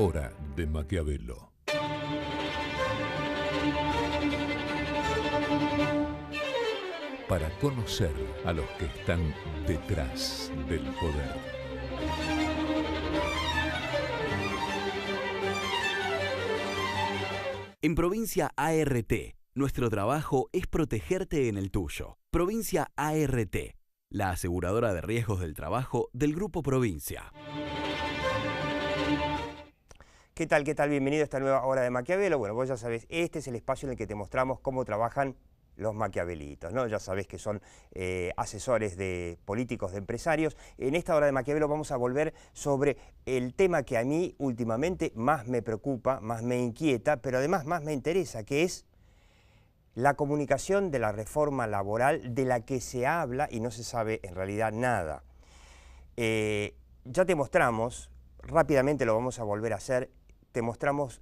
hora de Maquiavelo. Para conocer a los que están detrás del poder. En Provincia ART, nuestro trabajo es protegerte en el tuyo. Provincia ART, la aseguradora de riesgos del trabajo del Grupo Provincia. ¿Qué tal? ¿Qué tal? Bienvenido a esta nueva hora de Maquiavelo. Bueno, vos ya sabés, este es el espacio en el que te mostramos cómo trabajan los maquiavelitos, ¿no? Ya sabés que son asesores de políticos, de empresarios. En esta hora de Maquiavelo vamos a volver sobre el tema que a mí últimamente más me preocupa, más me inquieta, pero además más me interesa, que es la comunicación de la reforma laboral de la que se habla y no se sabe en realidad nada. Ya te mostramos, rápidamente lo vamos a volver a hacer, te mostramos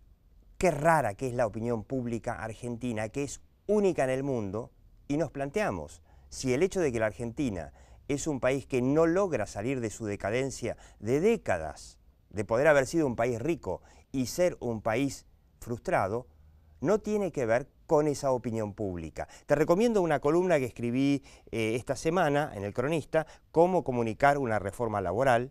qué rara que es la opinión pública argentina, que es única en el mundo, y nos planteamos si el hecho de que la Argentina es un país que no logra salir de su decadencia de décadas, de poder haber sido un país rico y ser un país frustrado, no tiene que ver con esa opinión pública. Te recomiendo una columna que escribí esta semana en El Cronista, cómo comunicar una reforma laboral,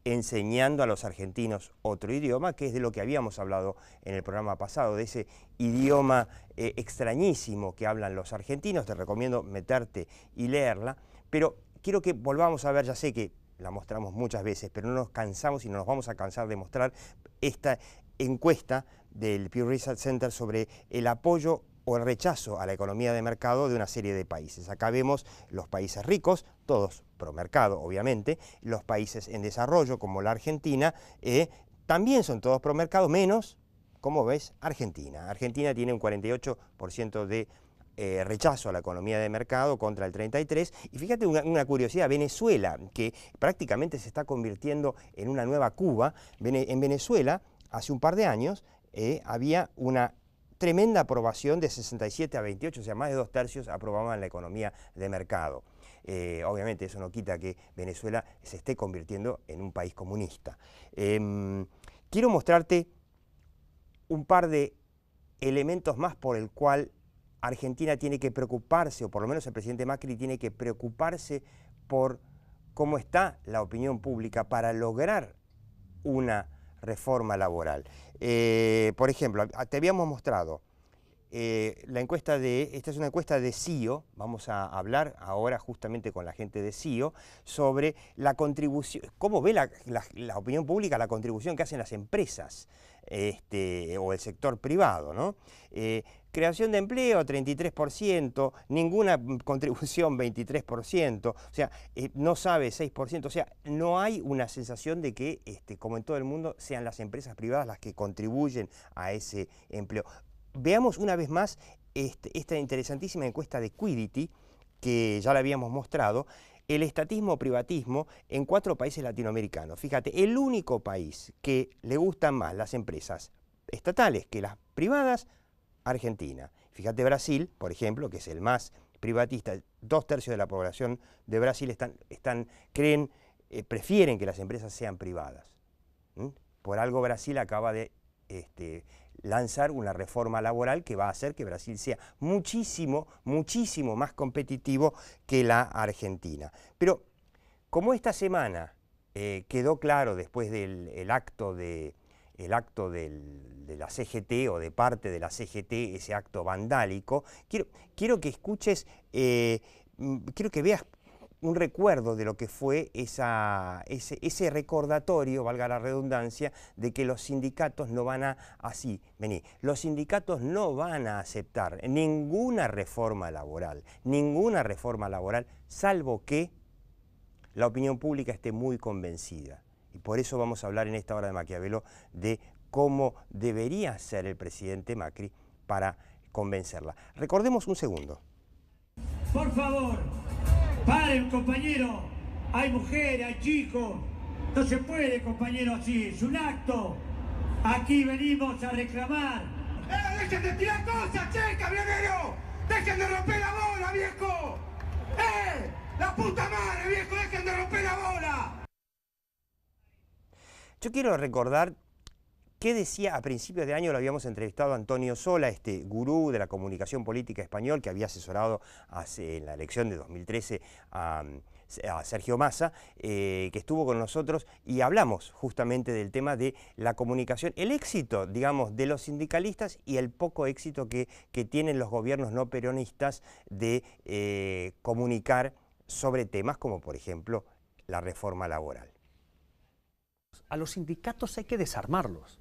enseñando a los argentinos otro idioma, que es de lo que habíamos hablado en el programa pasado, de ese idioma extrañísimo que hablan los argentinos. Te recomiendo meterte y leerla, pero quiero que volvamos a ver, ya sé que la mostramos muchas veces, pero no nos cansamos y no nos vamos a cansar de mostrar esta encuesta del Pew Research Center sobre el apoyo o el rechazo a la economía de mercado de una serie de países. Acá vemos los países ricos, todos pro mercado obviamente, los países en desarrollo como la Argentina, también son todos pro mercado, menos, como ves, Argentina. Argentina tiene un 48% de rechazo a la economía de mercado contra el 33%, y fíjate una curiosidad, Venezuela, que prácticamente se está convirtiendo en una nueva Cuba. En Venezuela, hace un par de años, había una tremenda aprobación de 67 a 28, o sea, más de 2/3 aprobaban la economía de mercado. Obviamente eso no quita que Venezuela se esté convirtiendo en un país comunista. Quiero mostrarte un par de elementos más por el cual Argentina tiene que preocuparse, o por lo menos el presidente Macri tiene que preocuparse por cómo está la opinión pública para lograr una reforma laboral. Por ejemplo, te habíamos mostrado la encuesta esta es una encuesta de CIO, vamos a hablar ahora justamente con la gente de CIO sobre la contribución, cómo ve la opinión pública la contribución que hacen las empresas o el sector privado, ¿no? Creación de empleo, 33%, ninguna contribución, 23%, o sea, no sabe, 6%, o sea, no hay una sensación de que, como en todo el mundo, sean las empresas privadas las que contribuyen a ese empleo. Veamos una vez más esta interesantísima encuesta de Quiddity, que ya la habíamos mostrado, el estatismo-privatismo en 4 países latinoamericanos. Fíjate, el único país que le gustan más las empresas estatales que las privadas, Argentina. Fíjate, Brasil, por ejemplo, que es el más privatista, 2/3 de la población de Brasil prefieren que las empresas sean privadas. Por algo Brasil acaba de lanzar una reforma laboral que va a hacer que Brasil sea muchísimo, muchísimo más competitivo que la Argentina. Pero como esta semana quedó claro después del acto de la CGT o de parte de la CGT, ese acto vandálico, quiero que escuches, quiero que veas un recuerdo de lo que fue ese recordatorio, valga la redundancia, de que los sindicatos no van a, los sindicatos no van a aceptar ninguna reforma laboral, salvo que la opinión pública esté muy convencida. Y por eso vamos a hablar en esta hora de Maquiavelo de cómo debería ser el presidente Macri para convencerla. Recordemos un segundo. Por favor, paren, compañero. Hay mujeres, hay chicos. No se puede, compañero, así. Es un acto. Aquí venimos a reclamar. ¡Dejen de tirar cosas, che, camionero! ¡Dejen de romper la bola, viejo! ¡La puta madre, viejo! ¡Dejen de romper la bola! Yo quiero recordar ¿Qué decía a principios de año? Lo habíamos entrevistado a Antonio Sola, este gurú de la comunicación política español que había asesorado en la elección de 2013 a Sergio Massa, que estuvo con nosotros y hablamos justamente del tema de la comunicación, el éxito, digamos, de los sindicalistas y el poco éxito que tienen los gobiernos no peronistas de comunicar sobre temas como, por ejemplo, la reforma laboral. A los sindicatos hay que desarmarlos,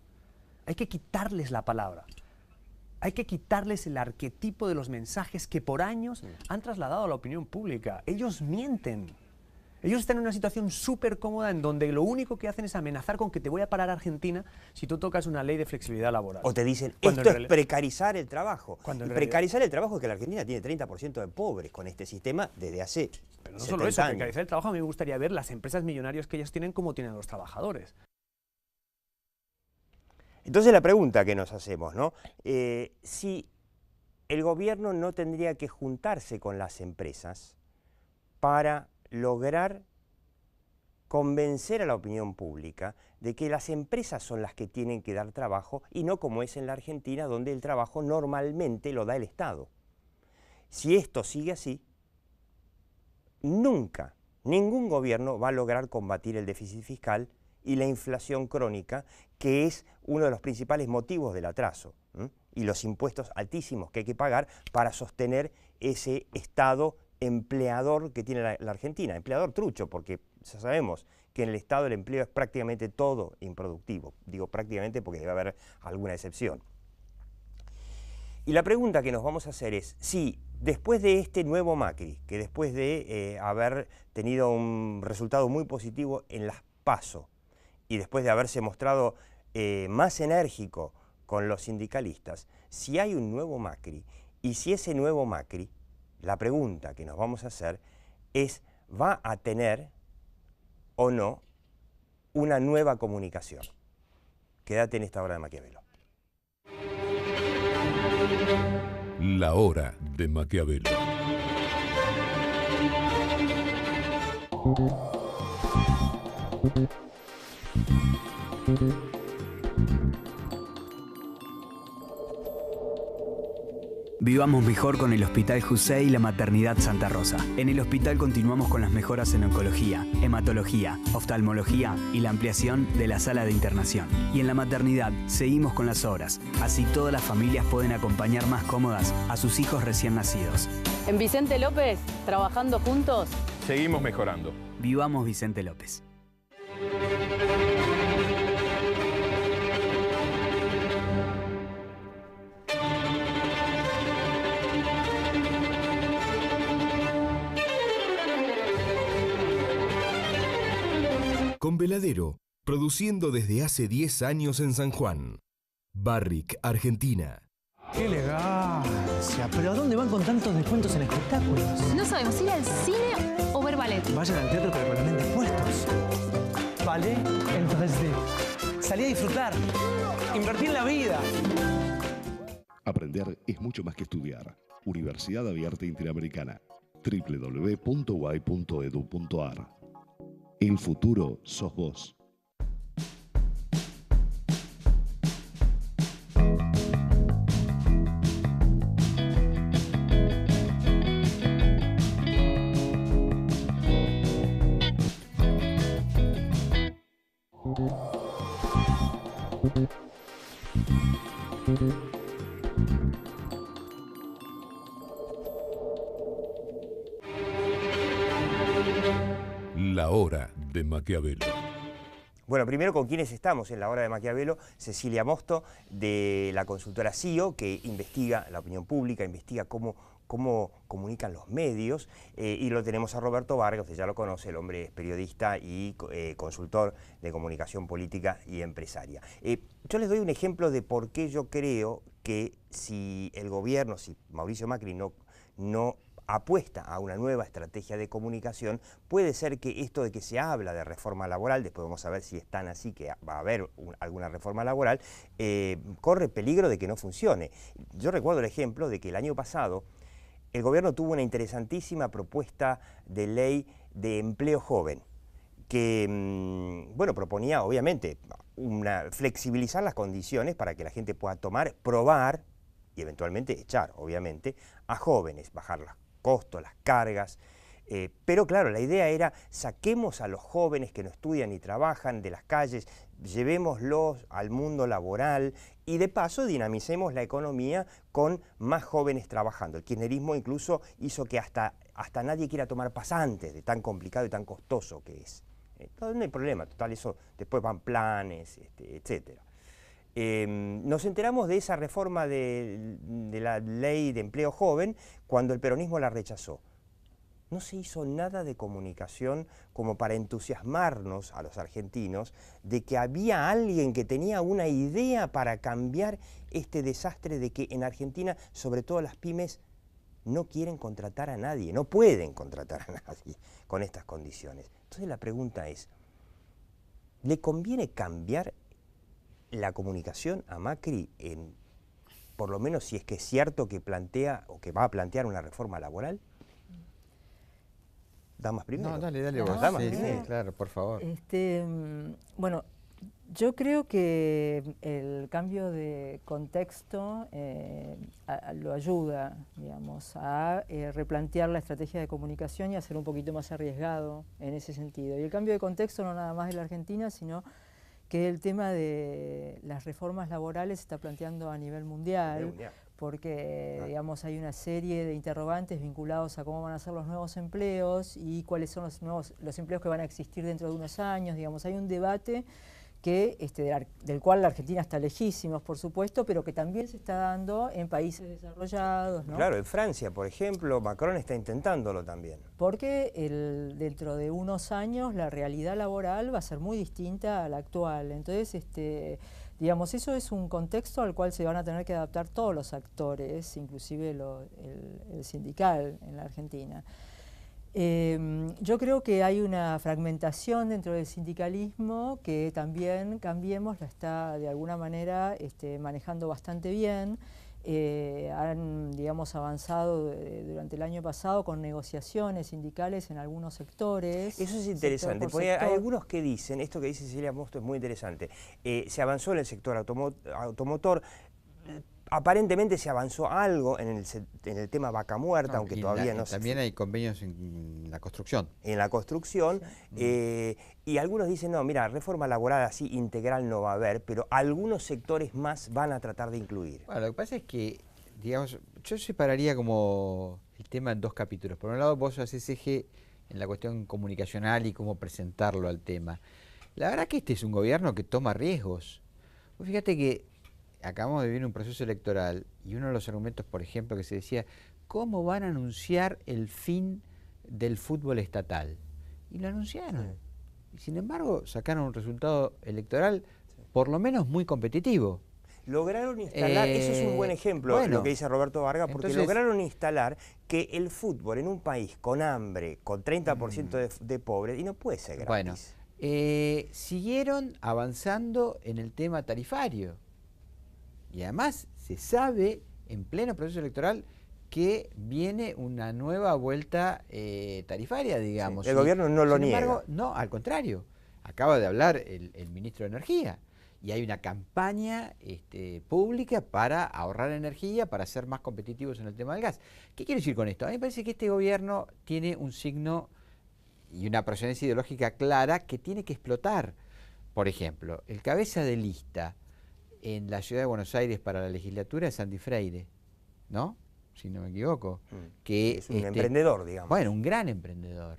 hay que quitarles la palabra, hay que quitarles el arquetipo de los mensajes que por años han trasladado a la opinión pública. Ellos mienten. Ellos están en una situación súper cómoda en donde lo único que hacen es amenazar con que te voy a parar a Argentina si tú tocas una ley de flexibilidad laboral. O te dicen, esto es precarizar el trabajo. Y precarizar el trabajo es que la Argentina tiene 30% de pobres con este sistema desde hace 70 años. Pero no solo eso, precarizar el trabajo, a mí me gustaría ver las empresas millonarias que ellas tienen como tienen los trabajadores. Entonces la pregunta que nos hacemos, ¿no? Si el gobierno no tendría que juntarse con las empresas para lograr convencer a la opinión pública de que las empresas son las que tienen que dar trabajo y no como es en la Argentina, donde el trabajo normalmente lo da el Estado. Si esto sigue así, nunca ningún gobierno va a lograr combatir el déficit fiscal y la inflación crónica, que es uno de los principales motivos del atraso, y los impuestos altísimos que hay que pagar para sostener ese Estado empleador que tiene la Argentina, empleador trucho, porque ya sabemos que en el Estado el empleo es prácticamente todo improductivo. Digo prácticamente porque debe haber alguna excepción. Y la pregunta que nos vamos a hacer es, si después de este nuevo Macri, que después de haber tenido un resultado muy positivo en las PASO, y después de haberse mostrado más enérgico con los sindicalistas, si hay un nuevo Macri, y si ese nuevo Macri, la pregunta que nos vamos a hacer es, ¿va a tener o no una nueva comunicación? Quédate en esta hora de Maquiavelo. La hora de Maquiavelo. Vivamos mejor con el Hospital José y la Maternidad Santa Rosa. En el hospital continuamos con las mejoras en oncología, hematología, oftalmología y la ampliación de la sala de internación. Y en la maternidad seguimos con las obras, así todas las familias pueden acompañar más cómodas a sus hijos recién nacidos. En Vicente López, trabajando juntos, seguimos mejorando. Vivamos Vicente López. Con Veladero, produciendo desde hace 10 años en San Juan. Barrick, Argentina. ¡Qué elegancia! ¿Pero a dónde van con tantos descuentos en espectáculos? No sabemos, ¿ir al cine o ver ballet? Vayan al teatro pero con los lentes puestos. Ballet en 3D. Salí a disfrutar. Invertí en la vida. Aprender es mucho más que estudiar. Universidad Abierta Interamericana. www.uay.edu.ar. El futuro sos vos. La hora de Maquiavelo. Bueno, primero, ¿con quiénes estamos en la hora de Maquiavelo? Cecilia Mosto, de la consultora CIO, que investiga la opinión pública, investiga cómo comunican los medios, y lo tenemos a Roberto Vargas, usted ya lo conoce, el hombre es periodista y consultor de comunicación política y empresaria. Yo les doy un ejemplo de por qué yo creo que si el gobierno, si Mauricio Macri no apuesta a una nueva estrategia de comunicación, puede ser que esto de que se habla de reforma laboral, después vamos a ver si es tan así que va a haber alguna reforma laboral, corre peligro de que no funcione. Yo recuerdo el ejemplo de que el año pasado el gobierno tuvo una interesantísima propuesta de ley de empleo joven, que bueno, proponía obviamente flexibilizar las condiciones para que la gente pueda tomar, probar y eventualmente echar, obviamente, a jóvenes, bajar los costos, las cargas. Pero claro, la idea era saquemos a los jóvenes que no estudian ni trabajan de las calles, llevémoslos al mundo laboral y de paso dinamicemos la economía con más jóvenes trabajando. El kirchnerismo incluso hizo que hasta nadie quiera tomar pasantes de tan complicado y tan costoso que es. No hay problema, total, eso después van planes, etc. Nos enteramos de esa reforma de la ley de empleo joven cuando el peronismo la rechazó. No se hizo nada de comunicación como para entusiasmarnos a los argentinos de que había alguien que tenía una idea para cambiar este desastre de que en Argentina, sobre todo las pymes, no quieren contratar a nadie, no pueden contratar a nadie con estas condiciones. Entonces la pregunta es, ¿le conviene cambiar la comunicación a Macri por lo menos si es que es cierto que plantea o que va a plantear una reforma laboral? Damas primero. No, dale vos. Damas sí, primero. sí, claro, por favor. Bueno, yo creo que el cambio de contexto lo ayuda, digamos, a replantear la estrategia de comunicación y a ser un poquito más arriesgado en ese sentido. Y el cambio de contexto no nada más de la Argentina, sino que el tema de las reformas laborales se está planteando a nivel mundial. Porque, digamos, hay una serie de interrogantes vinculados a cómo van a ser los nuevos empleos y cuáles son los empleos que van a existir dentro de unos años. Digamos, hay un debate que, del cual la Argentina está lejísimos, por supuesto, pero que también se está dando en países desarrollados, ¿no? Claro, en Francia, por ejemplo, Macron está intentándolo también. Porque dentro de unos años la realidad laboral va a ser muy distinta a la actual. Entonces, digamos, eso es un contexto al cual se van a tener que adaptar todos los actores, inclusive el sindical en la Argentina. Yo creo que hay una fragmentación dentro del sindicalismo que también Cambiemos la está de alguna manera manejando bastante bien. Han, digamos, avanzado durante el año pasado con negociaciones sindicales en algunos sectores. Eso es interesante, porque hay algunos que dicen, esto que dice Cecilia Mosto es muy interesante, se avanzó en el sector automotor, aparentemente se avanzó algo en el tema vaca muerta, aunque todavía no se... También hay convenios en la construcción. En la construcción, y algunos dicen, no, mira, reforma laboral así integral no va a haber, pero algunos sectores más van a tratar de incluir. Bueno, lo que pasa es que, digamos, yo separaría como el tema en dos capítulos. Por un lado, vos haces eje en la cuestión comunicacional y cómo presentarlo al tema. La verdad que este es un gobierno que toma riesgos. Vos fíjate que acabamos de vivir un proceso electoral y uno de los argumentos, por ejemplo, que se decía, ¿cómo van a anunciar el fin del fútbol estatal? Y lo anunciaron. Y sin embargo, sacaron un resultado electoral por lo menos muy competitivo. Lograron instalar, eso es un buen ejemplo, bueno, lo que dice Roberto Vargas, porque entonces, lograron instalar que el fútbol en un país con hambre, con 30% de pobres, y no puede ser gratis. Bueno, siguieron avanzando en el tema tarifario. Y además se sabe en pleno proceso electoral que viene una nueva vuelta tarifaria, digamos. Sí, el gobierno no lo niega. Sin embargo, no, al contrario. Acaba de hablar el ministro de Energía y hay una campaña pública para ahorrar energía, para ser más competitivos en el tema del gas. ¿Qué quiero decir con esto? A mí me parece que este gobierno tiene un signo y una procedencia ideológica clara que tiene que explotar. Por ejemplo, el cabeza de lista en la ciudad de Buenos Aires para la legislatura es Sandy Freire, ¿no? Si no me equivoco. Que es un emprendedor, digamos. Bueno, un gran emprendedor.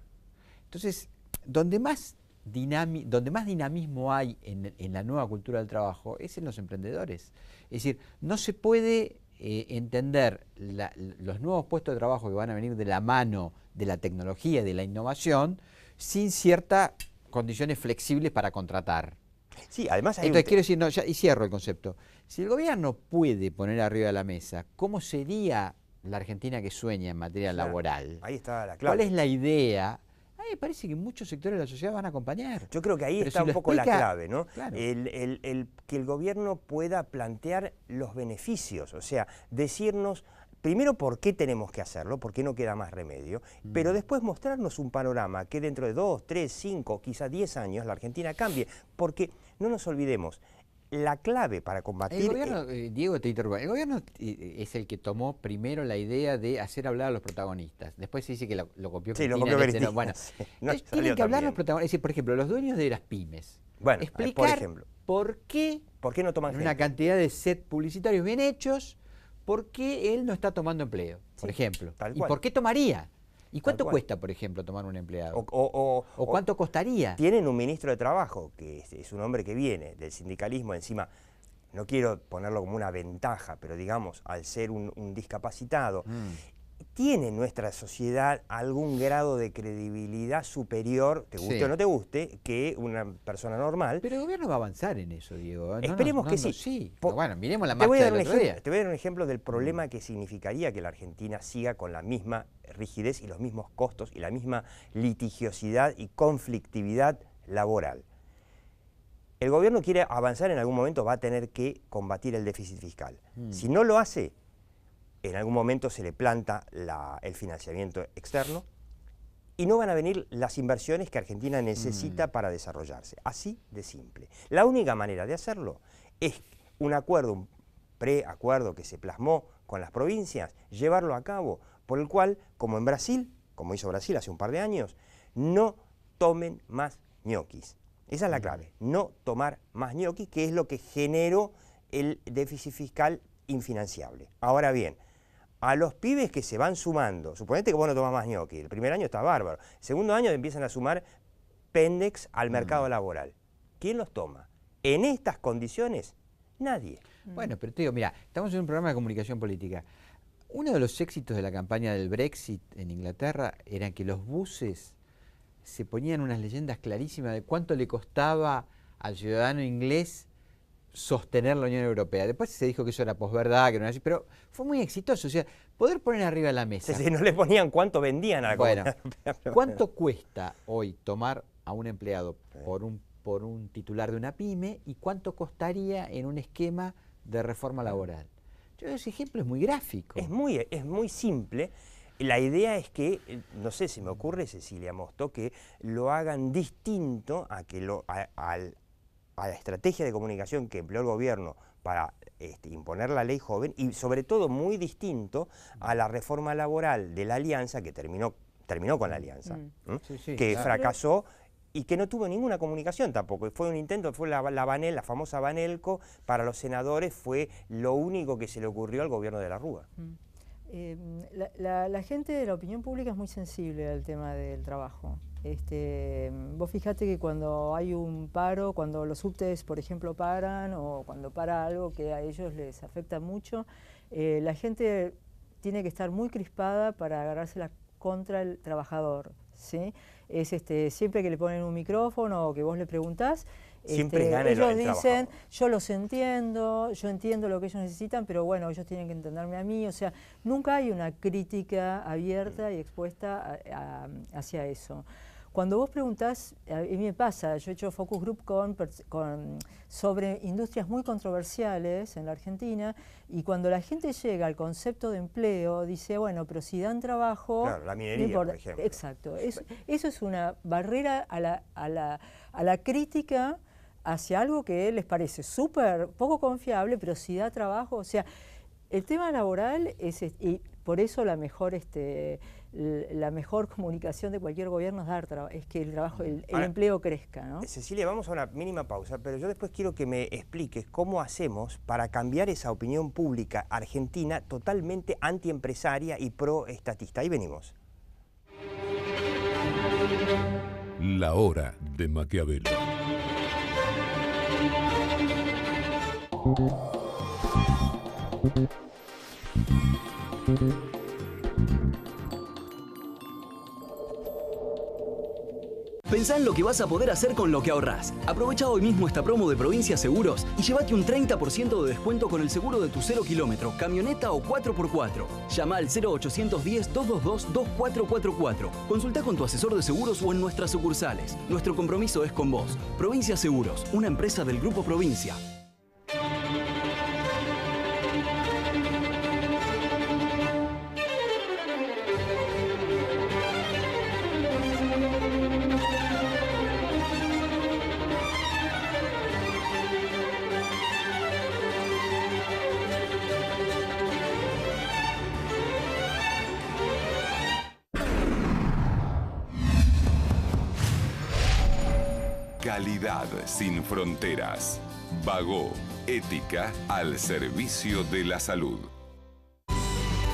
Entonces, donde más dinamismo hay en la nueva cultura del trabajo es en los emprendedores. Es decir, no se puede entender los nuevos puestos de trabajo que van a venir de la mano de la tecnología y de la innovación sin ciertas condiciones flexibles para contratar. Sí, además hay Entonces, quiero decir, no, ya, y cierro el concepto. Si el gobierno puede poner arriba de la mesa cómo sería la Argentina que sueña en materia laboral, ahí está la clave. ¿Cuál es la idea? A mí me parece que muchos sectores de la sociedad van a acompañar. Yo creo que ahí Pero está si un poco la clave, ¿no? Claro. Que el gobierno pueda plantear los beneficios, o sea, decirnos, primero, ¿por qué tenemos que hacerlo? ¿Por qué no queda más remedio? Pero después mostrarnos un panorama que dentro de 2, 3, 5, quizá 10 años la Argentina cambie. Porque no nos olvidemos, la clave para combatir... El gobierno, Diego, te interrumpo, el gobierno es el que tomó primero la idea de hacer hablar a los protagonistas. Después se dice que lo copió Cristina. Sí, lo copió Cristina. Bueno, sí, no tienen que hablar los protagonistas. Es decir, por ejemplo, los dueños de las pymes. Bueno, explicar por ejemplo. ¿Por qué no toman una cantidad de sets publicitarios bien hechos, por qué él no está tomando empleo, por ejemplo? ¿Y por qué tomaría? ¿Y cuánto cuesta, por ejemplo, tomar un empleado? ¿O cuánto costaría? Tienen un ministro de Trabajo, que es un hombre que viene del sindicalismo, encima, no quiero ponerlo como una ventaja, pero digamos, al ser un discapacitado, tiene nuestra sociedad algún grado de credibilidad superior, te guste o no te guste, que una persona normal. Pero el gobierno va a avanzar en eso, Diego. Esperemos que sí. Sí. Bueno, miremos la marcha del otro día. Te voy a dar un ejemplo del problema que significaría que la Argentina siga con la misma rigidez y los mismos costos y la misma litigiosidad y conflictividad laboral. El gobierno quiere avanzar, en algún momento va a tener que combatir el déficit fiscal. Si no lo hace, en algún momento se le planta el financiamiento externo y no van a venir las inversiones que Argentina necesita para desarrollarse. Así de simple. La única manera de hacerlo es un acuerdo, un preacuerdo que se plasmó con las provincias, llevarlo a cabo, por el cual, como en Brasil, como hizo Brasil hace un par de años, no tomen más ñoquis. Esa es la clave, no tomar más ñoquis, que es lo que generó el déficit fiscal infinanciable. Ahora bien, a los pibes que se van sumando, suponete que vos no tomás más ñoqui, el primer año está bárbaro, el segundo año empiezan a sumar pendex al mercado laboral. ¿Quién los toma? En estas condiciones, nadie. Bueno, pero te digo, mira, estamos en un programa de comunicación política. Uno de los éxitos de la campaña del Brexit en Inglaterra era que los buses se ponían unas leyendas clarísimas de cuánto le costaba al ciudadano inglés sostener la Unión Europea. Después se dijo que eso era posverdad, que no era así, pero fue muy exitoso. O sea, poder poner arriba de la mesa. Sí, no le ponían cuánto vendían a la Comunidad Europea. ¿Cuánto cuesta hoy tomar a un empleado por un titular de una pyme y cuánto costaría en un esquema de reforma laboral? Yo ese ejemplo es muy gráfico. Es muy simple. La idea es que, no sé, se me ocurre, Cecilia Mostó, que lo hagan distinto a que a la estrategia de comunicación que empleó el gobierno para imponer la ley joven, y sobre todo muy distinto a la reforma laboral de la Alianza, que terminó con la Alianza, que fracasó y que no tuvo ninguna comunicación tampoco. Fue un intento, fue la famosa Banelco, para los senadores fue lo único que se le ocurrió al gobierno de la Rúa. La gente de la opinión pública es muy sensible al tema del trabajo. Vos fijate que cuando hay un paro, cuando los subtes, por ejemplo, paran, o cuando para algo que a ellos les afecta mucho, la gente tiene que estar muy crispada para agarrársela contra el trabajador, ¿sí? Es siempre que le ponen un micrófono o que vos le preguntás, siempre gana ellos dicen, yo los entiendo, yo entiendo lo que ellos necesitan, pero bueno, ellos tienen que entenderme a mí. O sea, nunca hay una crítica abierta y expuesta hacia eso. Cuando vos preguntás, a mí me pasa, yo he hecho focus group sobre industrias muy controversiales en la Argentina, y cuando la gente llega al concepto de empleo, dice, bueno, pero si dan trabajo... Claro, la minería, no por ejemplo. Exacto. Eso es una barrera a la crítica hacia algo que les parece súper poco confiable, pero si da trabajo. O sea, el tema laboral es... Y por eso la mejor comunicación de cualquier gobierno es dar trabajo, es que el trabajo, el empleo crezca, ¿no? Cecilia, vamos a una mínima pausa, pero yo después quiero que me expliques cómo hacemos para cambiar esa opinión pública argentina totalmente antiempresaria y pro-estatista. Ahí venimos. La hora de Maquiavelo. Pensá en lo que vas a poder hacer con lo que ahorrás. Aprovecha hoy mismo esta promo de Provincia Seguros y llévate un 30% de descuento con el seguro de tu 0 kilómetro, camioneta o 4x4. Llama al 0810-222-2444. Consulta con tu asesor de seguros o en nuestras sucursales. Nuestro compromiso es con vos. Provincia Seguros, una empresa del Grupo Provincia. Calidad sin fronteras. Bagó, ética al servicio de la salud.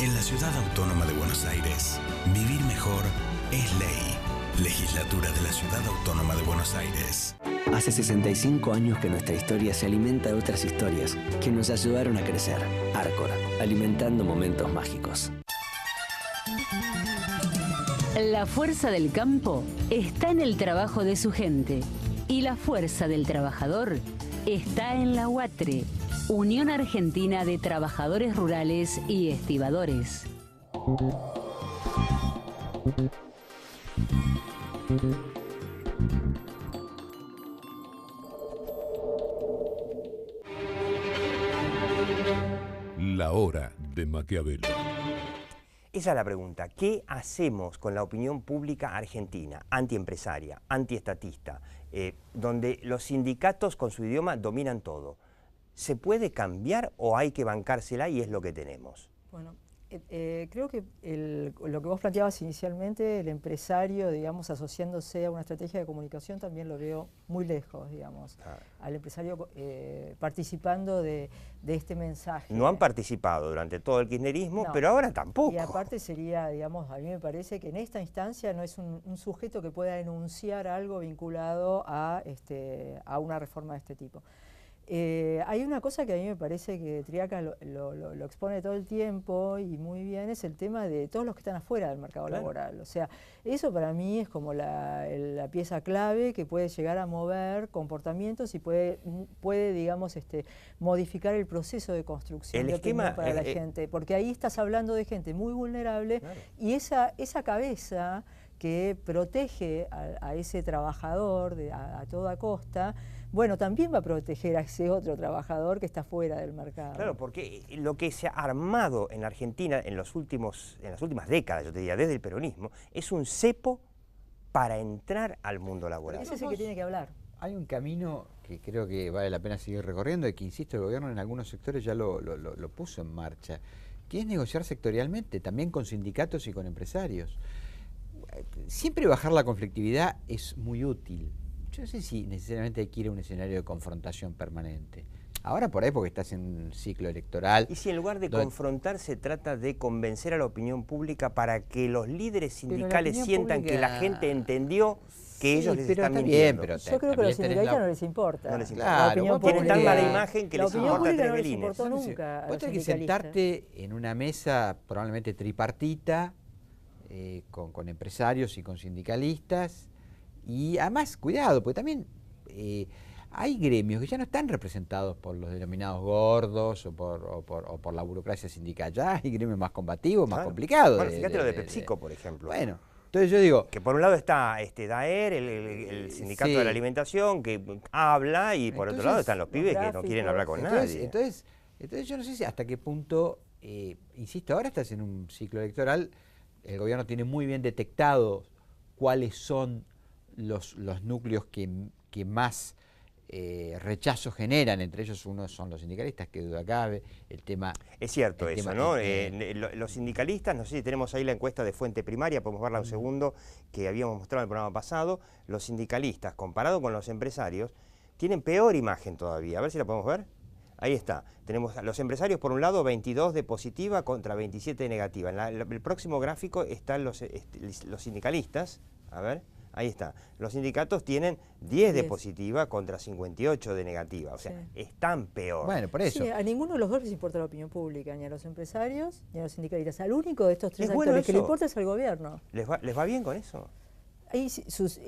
En la Ciudad Autónoma de Buenos Aires, vivir mejor es ley. Legislatura de la Ciudad Autónoma de Buenos Aires. Hace 65 años que nuestra historia se alimenta de otras historias que nos ayudaron a crecer. Arcor, alimentando momentos mágicos. La fuerza del campo está en el trabajo de su gente y la fuerza del trabajador está en la UATRE, Unión Argentina de Trabajadores Rurales y Estibadores. La hora de Maquiavelo. Esa es la pregunta. ¿Qué hacemos con la opinión pública argentina, antiempresaria, antiestatista, donde los sindicatos con su idioma dominan todo? ¿Se puede cambiar o hay que bancársela y es lo que tenemos? Bueno, creo que lo que vos planteabas inicialmente, el empresario, digamos, asociándose a una estrategia de comunicación, también lo veo muy lejos, digamos, al empresario participando de este mensaje. No han participado durante todo el kirchnerismo, No. pero ahora tampoco. Y aparte sería, digamos, a mí me parece que en esta instancia no es un sujeto que pueda enunciar algo vinculado a una reforma de este tipo. Hay una cosa que a mí me parece que Triaca lo expone todo el tiempo y muy bien, es el tema de todos los que están afuera del mercado laboral. O sea, eso para mí es como la pieza clave que puede llegar a mover comportamientos y puede digamos, modificar el proceso de construcción de opinión para la gente. Porque ahí estás hablando de gente muy vulnerable y esa cabeza que protege a ese trabajador a toda costa, bueno, también va a proteger a ese otro trabajador que está fuera del mercado. Claro, porque lo que se ha armado en la Argentina en las últimas décadas, yo te diría, desde el peronismo, es un cepo para entrar al mundo laboral. Ese es el que tiene que hablar. Hay un camino que creo que vale la pena seguir recorriendo y que, insisto, el gobierno en algunos sectores ya lo puso en marcha, que es negociar sectorialmente, también con sindicatos y con empresarios. Siempre bajar la conflictividad es muy útil. Yo no sé si necesariamente hay que ir a un escenario de confrontación permanente. Ahora por ahí porque estás en un ciclo electoral. Y si en lugar de confrontar se trata de convencer a la opinión pública para que los líderes sindicales sientan que la gente entendió que ellos les están mintiendo. Pero yo creo que a los sindicalistas no les importa. No les importa. Claro, tienen tan mala imagen que les importa tres belines. No les importó nunca. Vos tenés que sentarte en una mesa probablemente tripartita con empresarios y con sindicalistas. Y además, cuidado, porque también hay gremios que ya no están representados por los denominados gordos o por la burocracia sindical. Ya hay gremios más combativos, más complicados. Bueno, fíjate lo de PepsiCo, por ejemplo. Bueno, entonces yo digo... Que por un lado está DAER, el sindicato de la alimentación, que habla, y por otro lado están los pibes que no quieren hablar con nadie. Entonces yo no sé si hasta qué punto, insisto, ahora estás en un ciclo electoral, el gobierno tiene muy bien detectado cuáles son los núcleos que más rechazo generan, entre ellos uno son los sindicalistas, que duda cabe, el tema... Es cierto eso, ¿no? Los sindicalistas, no sé si tenemos ahí la encuesta de Fuente Primaria, podemos verla un segundo, que habíamos mostrado en el programa pasado, los sindicalistas, comparado con los empresarios, tienen peor imagen todavía, a ver si la podemos ver. Ahí está, tenemos a los empresarios por un lado 22 de positiva contra 27 de negativa. En el próximo gráfico están los sindicalistas, a ver... Ahí está. Los sindicatos tienen 10 de positiva contra 58 de negativa. O sea, están peor. Bueno, por eso. Sí, a ninguno de los dos les importa la opinión pública, ni a los empresarios, ni a los sindicalistas. Al único de estos tres actores que le importa es al gobierno. ¿Les va bien con eso? Ahí sus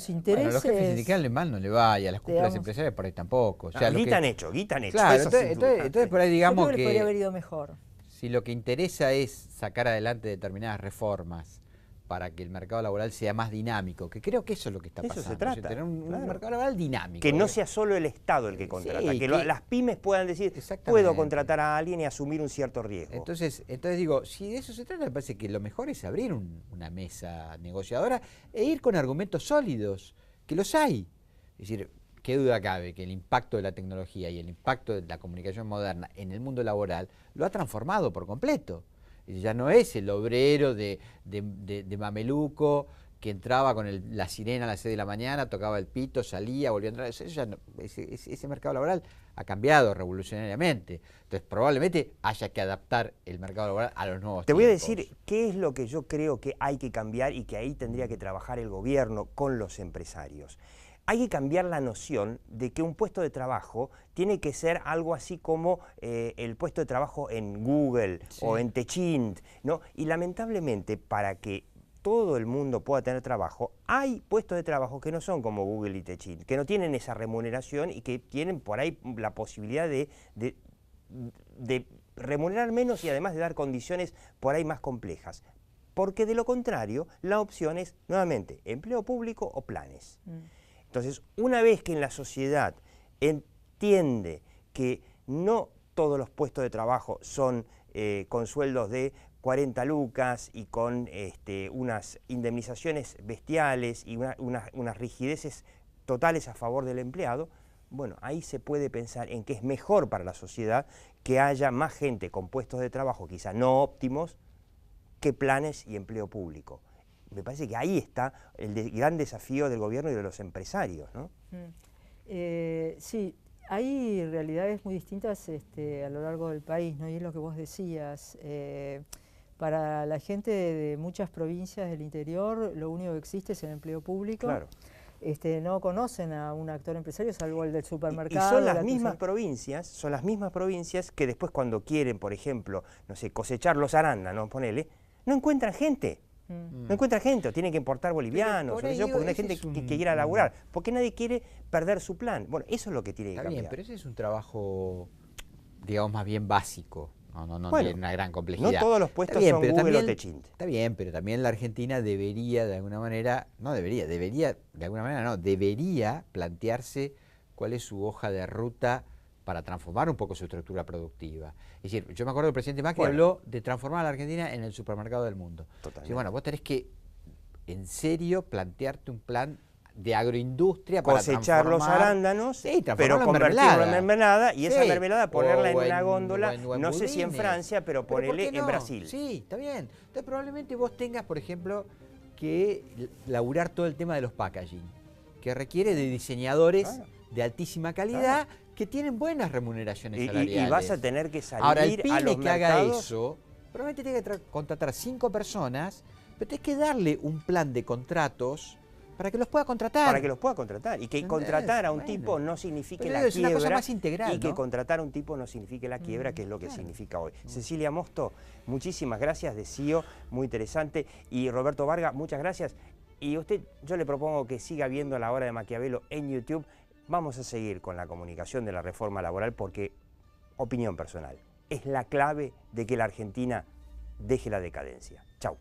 intereses... Bueno, a los jefes sindicales mal no le va, y a las cúpulas empresariales por ahí tampoco. O sea, guita han hecho. Claro, entonces por ahí digamos que podría haber ido mejor. Si lo que interesa es sacar adelante determinadas reformas para que el mercado laboral sea más dinámico, que creo que eso es lo que está pasando. Eso se trata. Tener un mercado laboral dinámico. Que no sea solo el Estado el que contrata, que las pymes puedan decir, puedo contratar a alguien y asumir un cierto riesgo. Entonces digo, si de eso se trata, me parece que lo mejor es abrir una mesa negociadora e ir con argumentos sólidos, que los hay. Es decir, qué duda cabe que el impacto de la tecnología y el impacto de la comunicación moderna en el mundo laboral lo ha transformado por completo. Ya no es el obrero de mameluco que entraba con la sirena a las 6 de la mañana, tocaba el pito, salía, volvía a entrar. Ese mercado laboral ha cambiado revolucionariamente. Entonces probablemente haya que adaptar el mercado laboral a los nuevos tiempos. Te voy a decir qué es lo que yo creo que hay que cambiar y que ahí tendría que trabajar el gobierno con los empresarios. Hay que cambiar la noción de que un puesto de trabajo tiene que ser algo así como el puesto de trabajo en Google o en Techint, ¿no? Y lamentablemente, para que todo el mundo pueda tener trabajo, hay puestos de trabajo que no son como Google y Techint, que no tienen esa remuneración y que tienen por ahí la posibilidad de remunerar menos y además de dar condiciones por ahí más complejas. Porque de lo contrario, la opción es, nuevamente, empleo público o planes. Entonces, una vez que en la sociedad entiende que no todos los puestos de trabajo son con sueldos de 40 lucas y con unas indemnizaciones bestiales y unas rigideces totales a favor del empleado, bueno, ahí se puede pensar en que es mejor para la sociedad que haya más gente con puestos de trabajo quizá no óptimos que planes y empleo público. Me parece que ahí está el gran desafío del gobierno y de los empresarios, ¿no? Sí, hay realidades muy distintas a lo largo del país, ¿no? Y es lo que vos decías. Para la gente de muchas provincias del interior, lo único que existe es el empleo público. Claro. No conocen a un actor empresario salvo el del supermercado. Y son las mismas provincias que después cuando quieren, por ejemplo, no sé, cosechar los arándanos, ponele, no encuentran gente. No encuentra gente, o tienen que importar bolivianos, porque no hay gente que quiera laburar, porque nadie quiere perder su plan. Bueno, eso es lo que tiene que cambiar. Bien, pero ese es un trabajo, digamos, más bien básico, no bueno, tiene una gran complejidad. No todos los puestos son Google o Techint. Está bien, pero también la Argentina debería de alguna manera, debería plantearse cuál es su hoja de ruta para transformar un poco su estructura productiva. Es decir, yo me acuerdo que el presidente Macri habló de transformar a la Argentina en el supermercado del mundo. Totalmente. Bueno, vos tenés que, en serio, plantearte un plan de agroindustria para cosechar los arándanos, pero convertirlo en mermelada y esa mermelada ponerla en una góndola, no sé si en Francia, pero ponele en Brasil. Sí, está bien. Entonces probablemente vos tengas, por ejemplo, que laburar todo el tema de los packaging, que requiere de diseñadores de altísima calidad, que tienen buenas remuneraciones salariales. Y vas a tener que salir ahora, el pyme a los que mercados. haga eso, probablemente tiene que contratar 5 personas, pero tienes que darle un plan de contratos para que los pueda contratar. Para que los pueda contratar. Y que contratar a un tipo no signifique la quiebra. Es una cosa más integral, y que contratar a un tipo no signifique la quiebra, que es lo que significa hoy. Cecilia Mosto, muchísimas gracias, de CEO, muy interesante. Y Roberto Varga, muchas gracias. Y usted, yo le propongo que siga viendo La Hora de Maquiavelo en YouTube. Vamos a seguir con la comunicación de la reforma laboral porque, opinión personal, es la clave de que la Argentina deje la decadencia. Chau.